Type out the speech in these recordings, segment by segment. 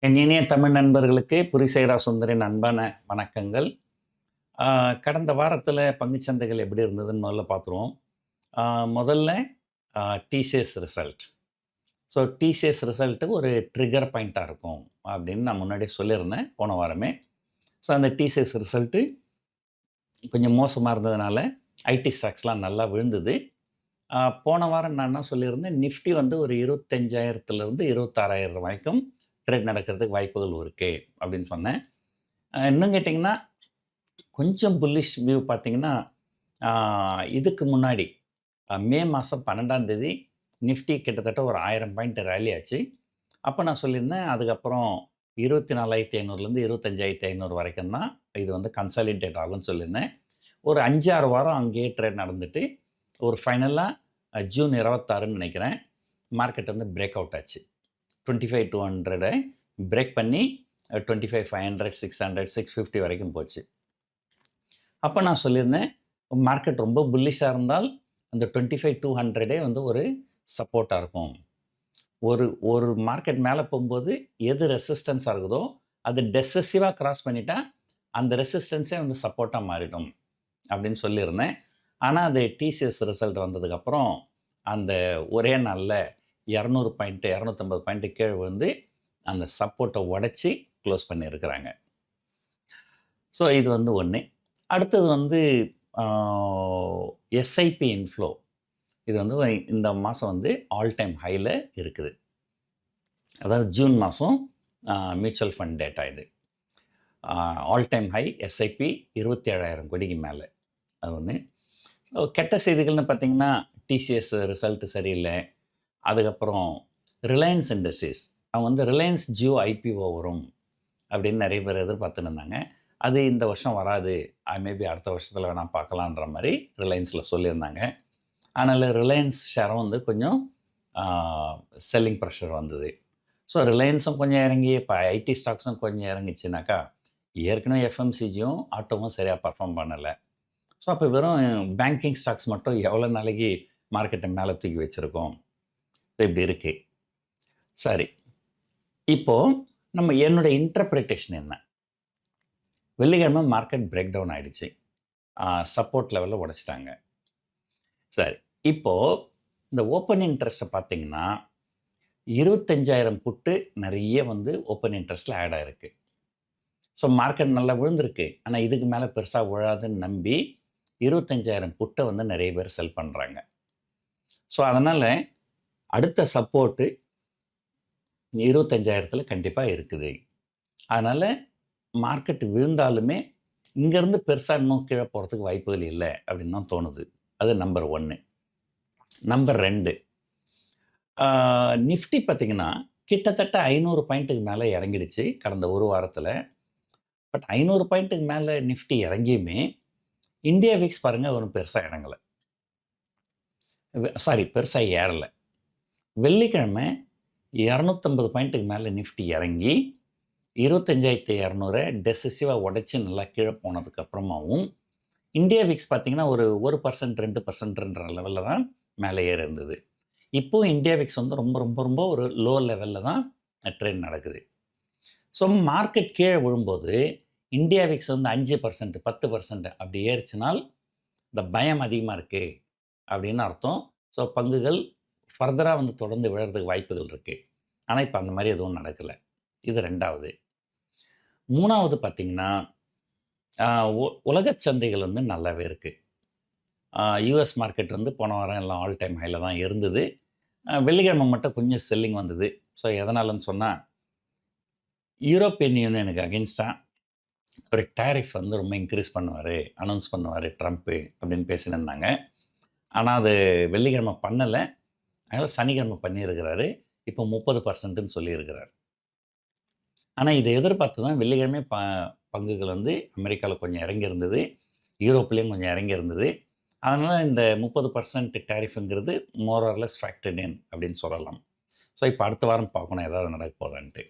என் இனிய தமிழ் நண்பர்களுக்கு புரிசைரா சுந்தரின் அன்பான வணக்கங்கள். கடந்த வாரத்தில் பங்குச்சந்தைகள் எப்படி இருந்ததுன்னு முதல்ல பார்த்துருவோம். முதல்ல TCS result. So TCS result ஒரு ட்ரிகர் பாயிண்ட்டாக இருக்கும் அப்படின்னு நான் முன்னாடியே சொல்லியிருந்தேன் போன வாரமே. ஸோ அந்த டிசிஎஸ் ரிசல்ட்டு கொஞ்சம் மோசமாக இருந்ததுனால ஐடி ஸ்டாக்ஸ்லாம் நல்லா விழுந்தது. போன வாரம் நான் என்ன சொல்லியிருந்தேன், நிஃப்டி வந்து ஒரு 25,000லேருந்து 26,000 வரைக்கும் ட்ரேட் நடக்கிறதுக்கு வாய்ப்புகள் இருக்குது அப்படின்னு சொன்னேன். இன்னும் கேட்டிங்கன்னா கொஞ்சம் புல்லிஷ் வியூ பார்த்திங்கன்னா, இதுக்கு முன்னாடி மே மாதம் 12ஆம் தேதி நிஃப்டி கிட்டத்தட்ட ஒரு 1000 பாயிண்ட் ரேலி ஆச்சு. அப்போ நான் சொல்லியிருந்தேன், அதுக்கப்புறம் 24,500லேருந்து 25,500 வரைக்கும் தான் இது வந்து கன்சாலிடேட் ஆகும்னு சொல்லியிருந்தேன். ஒரு 5-6 வாரம் அங்கேயே ட்ரேட் நடந்துட்டு ஒரு ஃபைனலாக ஜூன் 26ன்னு நினைக்கிறேன், மார்க்கெட் வந்து பிரேக் அவுட் ஆச்சு. 25,200 பிரேக் பண்ணி 25,500, 600, 650 வரைக்கும் போச்சு. அப்போ நான் சொல்லியிருந்தேன், மார்க்கெட் ரொம்ப புல்லிஷாக இருந்தால் அந்த 25,200 வந்து ஒரு சப்போர்ட்டாக இருக்கும். ஒரு மார்க்கெட் மேலே போகும்போது எது ரெசிஸ்டன்ஸாக இருக்குதோ அது டெசசிவாக கிராஸ் பண்ணிட்டா அந்த ரெசிஸ்டன்ஸே வந்து சப்போர்ட்டாக மாறிடும் அப்படின்னு சொல்லியிருந்தேன். ஆனால் அது டிசிஎஸ் ரிசல்ட் வந்ததுக்கப்புறம் அந்த ஒரே நாளில் 200 பாயிண்ட்டு 250 பாயிண்ட்டு கீழே விழுந்து அந்த சப்போர்ட்டை உடச்சி க்ளோஸ் பண்ணியிருக்கிறாங்க. ஸோ இது வந்து ஒன்று. அடுத்தது வந்து எஸ்ஐபி இன்ஃப்ளோ. இது வந்து இந்த மாதம் வந்து ஆல் டைம் ஹையில் இருக்குது. அதாவது ஜூன் மாதம் மியூச்சுவல் ஃபண்ட் டேட்டா இது. ஆல் டைம் ஹை எஸ்ஐபி 27,000 கோடிக்கு மேலே. அது ஒன்று. கெட்ட செய்திகள்னு பார்த்திங்கன்னா, டிசிஎஸ் ரிசல்ட்டு சரியில்லை. அதுக்கப்புறம் ரிலையன்ஸ் இண்டஸ்ட்ரீஸ், அவங்க வந்து ரிலையன்ஸ் ஜியோ ஐபிஓ வரும் அப்படின்னு நிறைய பேர் எதிர்பார்த்துன்னு இருந்தாங்க. அது இந்த வருஷம் வராது, மேபி அடுத்த வருஷத்தில் வேணால் பார்க்கலான்ற மாதிரி ரிலையன்ஸில் சொல்லியிருந்தாங்க. அதனால் ரிலையன்ஸ் ஷேரும் வந்து கொஞ்சம் செல்லிங் ப்ரெஷர் வந்தது. ஸோ ரிலையன்ஸும் கொஞ்சம் இறங்கி, இப்போ ஐடி ஸ்டாக்ஸும் கொஞ்சம் இறங்கிச்சுனாக்கா, ஏற்கனவே எஃப்எம்சிஜியும் ஆட்டோவும் சரியாக பர்ஃபார்ம் பண்ணலை. ஸோ அப்போ வெறும் பேங்கிங் ஸ்டாக்ஸ் மட்டும் எவ்வளோ நாளைக்கு மார்க்கெட்டை மேலே தூக்கி வச்சுருக்கோம், இப்படி இருக்குது. சரி, இப்போது என்னோடய இன்டர்பிரிட்டேஷன் என்ன? வெள்ளிக்கிழமை மார்க்கெட் பிரேக் டவுன் ஆகிடுச்சு, சப்போர்ட் லெவலில் உடைச்சிட்டாங்க. சரி, இப்போது இந்த ஓப்பன் இன்ட்ரெஸ்ட்டை பார்த்திங்கன்னா 25,000 புட்டு நிறைய வந்து ஓப்பன் இன்ட்ரெஸ்ட்டில் ஆட் ஆகிருக்கு. ஸோ மார்க்கெட் நல்லா விழுந்திருக்கு, ஆனால் இதுக்கு மேலே பெருசாக விழாதுன்னு நம்பி 25,000 புட்டை வந்து நிறைய பேர் செல் பண்ணுறாங்க. ஸோ அதனால் அடுத்த சப்போர்ட்டு 25,000 கண்டிப்பாக இருக்குது. அதனால் மார்க்கெட் விழுந்தாலுமே இங்கேருந்து பெருசாக இன்னும் கீழே போகிறதுக்கு வாய்ப்புகள் இல்லை அப்படின்னு தான் தோணுது. அது நம்பர் 1. நம்பர் 2, நிஃப்டி பார்த்திங்கன்னா கிட்டத்தட்ட 500 பாயிண்ட்டுக்கு மேலே இறங்கிடுச்சு கடந்த ஒரு வாரத்தில். பட் 500 பாயிண்ட்டுக்கு மேலே நிஃப்டி இறங்கியுமே இந்தியா விக்ஸ் பாருங்கள் ஒன்றும் பெருசாக இறங்கலை, பெருசாக ஏறலை. வெள்ளிக்கிழமை 250 பாயிண்ட்டுக்கு மேலே நிஃப்டி இறங்கி 25,200 டெசிசிவாக உடைச்சி நல்லா கீழே போனதுக்கப்புறமாவும் இந்தியா விக்ஸ் பார்த்திங்கன்னா ஒரு 1%, 2%ன்ற லெவலில் தான் மேலே ஏற இருந்தது. இப்போது இந்தியா விக்ஸ் வந்து ரொம்ப ரொம்ப ரொம்ப ஒரு லோ லெவலில் தான் ட்ரெண்ட் நடக்குது. ஸோ மார்க்கெட் கீழே விழும்போது இந்தியா விக்ஸ் வந்து 5%, 10% அப்படி ஏறிச்சினால் இந்த பயம் அதிகமாக இருக்குது அப்படின்னு அர்த்தம். ஸோ பங்குகள் ஃபர்தராக வந்து தொடர்ந்து விழுறதுக்கு வாய்ப்புகள் இருக்குது. ஆனால் இப்போ அந்த மாதிரி எதுவும் நடக்கலை. இது 2வது. 3வது பார்த்திங்கன்னா, உலக சந்தைகள் வந்து நல்லாவே இருக்குது. யூஎஸ் மார்க்கெட் வந்து போன வாரம் எல்லாம் ஆல் டைம் ஹையில் தான் இருந்தது. வெள்ளிக்கிழமை மட்டும் கொஞ்சம் செல்லிங் வந்தது. ஸோ எதனாலன்னு சொன்னால், யூரோப்பியன் யூனியனுக்கு அகென்ஸ்டாக ஒரு டேரிஃப் வந்து ரொம்ப இன்க்ரீஸ் அனௌன்ஸ் பண்ணுவார் ட்ரம்ப்பு அப்படின்னு பேசினிருந்தாங்க. ஆனால் அது வெள்ளிக்கிழமை பண்ணலை, அதனால் சனிக்கிழமை பண்ணியிருக்கிறாரு. இப்போ 30%ன்னு சொல்லியிருக்கிறார். ஆனால் இதை எதிர்பார்த்து தான் வெள்ளிக்கிழமை பங்குகள் வந்து அமெரிக்காவில் கொஞ்சம் இறங்கியிருந்தது, யூரோப்லேயும் கொஞ்சம் இறங்கியிருந்தது. அதனால் இந்த 30% டேரிஃபுங்கிறது மோர் ஆர் லெஸ் ஃபேக்டர்ட் இன் அப்படின்னு சொல்லலாம். ஸோ இப்போ அடுத்த வாரம் பார்க்கணும் ஏதாவது நடக்க போதான்ட்டு.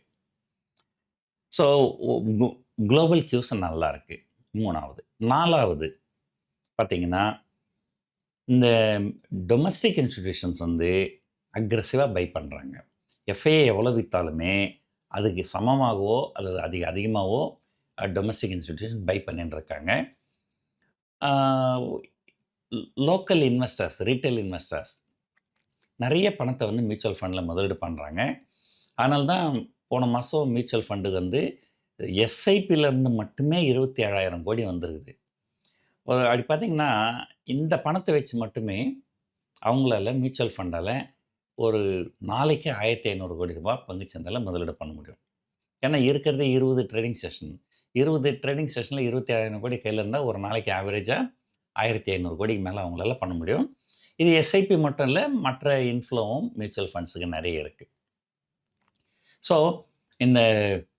ஸோ குளோபல் கியூஸ் நல்லா இருக்குது. 3வது. 4வது பார்த்திங்கன்னா, இந்த டொமஸ்டிக் இன்ஸ்டிடியூஷன்ஸ் வந்து அக்ரெசிவாக பை பண்ணுறாங்க. எஃப்ஐஏ எவ்வளோ விற்றாலுமே அதுக்கு சமமாகவோ அல்லது அதிகமாகவோ டொமஸ்டிக் இன்ஸ்டிடியூஷன் பை பண்ணிட்டு இருக்காங்க. லோக்கல் இன்வெஸ்டர்ஸ், ரீட்டைல் இன்வெஸ்டர்ஸ் நிறைய பணத்தை வந்து மியூச்சுவல் ஃபண்டில் முதலீடு பண்ணுறாங்க. அதனால தான் போன மாதம் மியூச்சுவல் ஃபண்டு வந்து எஸ்ஐபியிலேருந்து மட்டுமே 27,000 கோடி வந்துருக்குது. அப்படி பார்த்திங்கன்னா இந்த பணத்தை வச்சு மட்டுமே அவங்களால மியூச்சுவல் ஃபண்டால் ஒரு நாளைக்கு 1,500 கோடி ரூபாய் பங்குச்சந்தையில் முதலீடு பண்ண முடியும். ஏன்னா இருக்கிறதே 20 ட்ரேடிங் செஷன். 20 ட்ரேடிங் செஷனில் 27,000 கோடி கையில் இருந்தால் ஒரு நாளைக்கு ஆவரேஜாக 1,500 கோடிக்கு மேலே அவங்களால பண்ண முடியும். இது எஸ்ஐபி மட்டும் இல்லை, மற்ற இன்ஃப்ளோவும் மியூச்சுவல் ஃபண்ட்ஸுக்கு நிறைய இருக்குது. ஸோ இந்த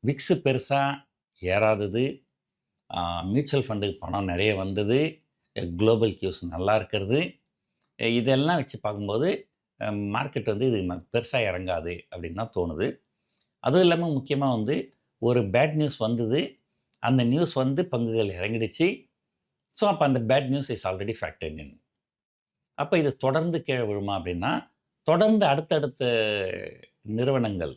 விக்ஸு பெருசாக ஏறாதது, மியூச்சுவல் ஃபண்டுக்கு பணம் நிறைய வந்தது, குளோபல் கியூஸ் நல்லா இருக்கிறது, இதெல்லாம் வச்சு பார்க்கும்போது மார்க்கெட் வந்து இது பெருசாக இறங்காது அப்படின்னு தான் தோணுது. அதுவும் இல்லாமல் முக்கியமாக வந்து ஒரு பேட் நியூஸ் வந்தது, அந்த நியூஸ் வந்து பங்குகள் இறங்கிடுச்சு. ஸோ அப்போ அந்த bad news is already factored in. அப்போ இது தொடர்ந்து கீழே விழுமா அப்படின்னா, தொடர்ந்து அடுத்தடுத்த நிறுவனங்கள்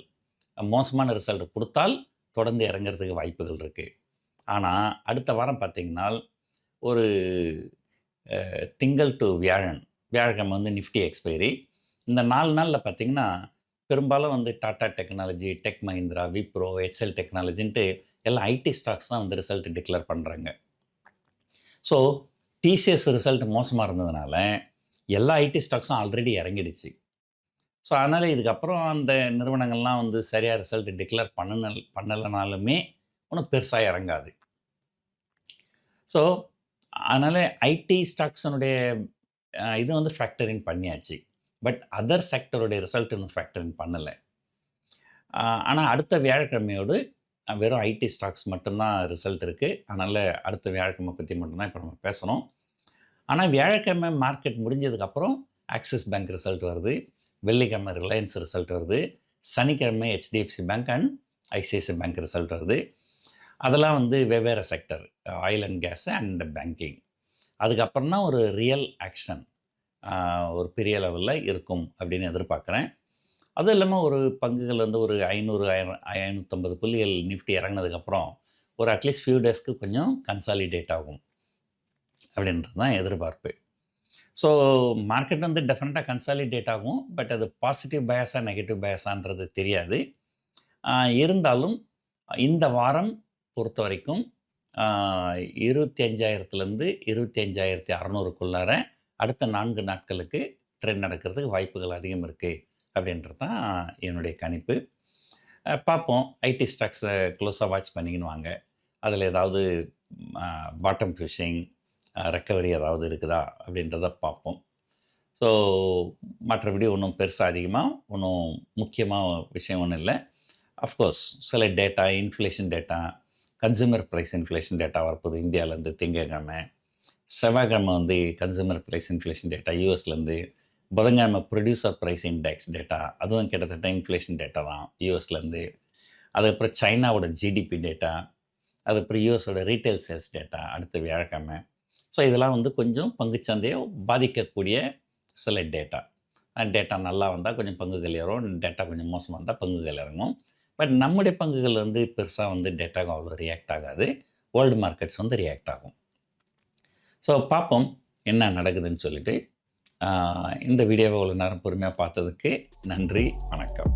மோசமான ரிசல்ட் கொடுத்தால் தொடர்ந்து இறங்கிறதுக்கு வாய்ப்புகள் இருக்குது. ஆனால் அடுத்த வாரம் பார்த்திங்கன்னா ஒரு திங்கள் டு வியாழக்கிழமை வந்து நிஃப்டி எக்ஸ்பைரி. இந்த 4 நாளில் பார்த்திங்கன்னா பெரும்பாலும் வந்து Tata technology, tech Mahindra, Wipro, HCL டெக்னாலஜின்ட்டு எல்லாம் ஐடி ஸ்டாக்ஸ் தான் வந்து ரிசல்ட் டிக்ளேர் பண்ணுறாங்க. ஸோ டிசிஎஸ் ரிசல்ட் மோசமாக இருந்ததுனால எல்லா ஐடி ஸ்டாக்ஸும் ஆல்ரெடி இறங்கிடுச்சு. ஸோ அதனால் இதுக்கப்புறம் அந்த நிறுவனங்கள்லாம் வந்து சரியாக ரிசல்ட் டிக்ளேர் பண்ணலைனாலுமே ஒன்றும் பெருசாக இறங்காது. ஸோ அதனால் ஐடி ஸ்டாக்ஸனுடைய இது வந்து ஃபேக்டரின் பண்ணியாச்சு. பட் அதர் செக்டருடைய ரிசல்ட் இன்னும் ஃபேக்டரின் பண்ணலை. ஆனால் அடுத்த வியாழக்கிழமையோடு வெறும் ஐடி ஸ்டாக்ஸ் மட்டும்தான் ரிசல்ட் இருக்குது. அதனால் அடுத்த வியாழக்கிழமை பற்றி மட்டும்தான் இப்போ நம்ம பேசணும். ஆனால் வியாழக்கிழமை மார்க்கெட் முடிஞ்சதுக்கப்புறம் ஆக்சிஸ் பேங்க் ரிசல்ட் வருது, வெள்ளிக்கிழமை ரிலையன்ஸ் ரிசல்ட் வருது, சனிக்கிழமை HDFC bank and ICICI bank result வருது. அதெல்லாம் வந்து வெவ்வேறு sector, oil and case and banking. அதுக்கப்புறம் தான் ஒரு ரியல் ஆக்ஷன் ஒரு பெரிய லெவலில் இருக்கும் அப்படின்னு எதிர்பார்க்குறேன். அதுவும் இல்லாமல் ஒரு பங்குகள் வந்து ஒரு 550 புள்ளிகள் நிஃப்டி இறங்கினதுக்கப்புறம் ஒரு அட்லீஸ்ட் ஃபியூ டேஸ்க்கு கொஞ்சம் கன்சாலிடேட் ஆகும் அப்படின்றது தான் எதிர்பார்ப்பு. ஸோ மார்க்கெட் வந்து டெஃபினட்டாக கன்சாலிடேட் ஆகும். பட் அது பாசிட்டிவ் பயாஸா நெகட்டிவ் பயாஸான்றது தெரியாது. இருந்தாலும் இந்த வாரம் பொறுத்த வரைக்கும் 25,000லேருந்து 25,600க்குள்ளார அடுத்த 4 நாட்களுக்கு ட்ரெண்ட் நடக்கிறதுக்கு வாய்ப்புகள் அதிகம் இருக்குது அப்படின்றது தான் என்னுடைய கணிப்பு. பார்ப்போம். ஐடி ஸ்டாக்ஸை க்ளோஸாக வாட்ச் பண்ணிக்கின்னு வாங்க. அதில் ஏதாவது பாட்டம் ஃபிஷிங், ரெக்கவரி ஏதாவது இருக்குதா அப்படின்றத பார்ப்போம். ஸோ மற்றபடி ஒன்றும் பெருசாக அதிகமாக ஒன்றும் முக்கியமாக விஷயம் ஒன்றும் இல்லை. அஃப்கோர்ஸ் சில data, inflation data, consumer price inflation data வரப்போகுது இந்தியாவிலேருந்து திங்கட்கிழமை. செவ்வாய்க்கிழமை வந்து கன்சூமர் ப்ரைஸ் இன்ஃப்ளேஷன் டேட்டா யூஎஸ்லேருந்து. புதன்கிழமை ப்ரொடியூசர் ப்ரைஸ் இண்டெக்ஸ் டேட்டா, அதுவும் கிட்டத்தட்ட இன்ஃப்ளேஷன் டேட்டா தான் யூஎஸ்லேருந்து. அதுக்கப்புறம் சைனாவோட ஜிடிபி டேட்டா, அதுக்கப்புறம் யூஎஸோட ரீட்டைல் சேல்ஸ் டேட்டா அடுத்த வியாழக்கிழமை. ஸோ இதெல்லாம் வந்து கொஞ்சம் பங்குச்சந்தையை பாதிக்கக்கூடிய சில டேட்டா. டேட்டா நல்லா வந்தால் கொஞ்சம் பங்குகள் ஏறும், டேட்டா கொஞ்சம் மோசமாக இருந்தால் பங்குகள் இறங்கும். பட் நம்முடைய பங்குகள் வந்து பெருசாக வந்து டேட்டாவுக்கு அவ்வளோ ரியாக்ட் ஆகாது. வேர்ல்டு மார்க்கெட்ஸ் வந்து ரியாக்ட் ஆகும். ஸோ பார்ப்போம் என்ன நடக்குதுன்னு சொல்லிட்டு. இந்த வீடியோவை இவ்வளோ நேரம் பொறுமையாக பார்த்ததுக்கு நன்றி, வணக்கம்.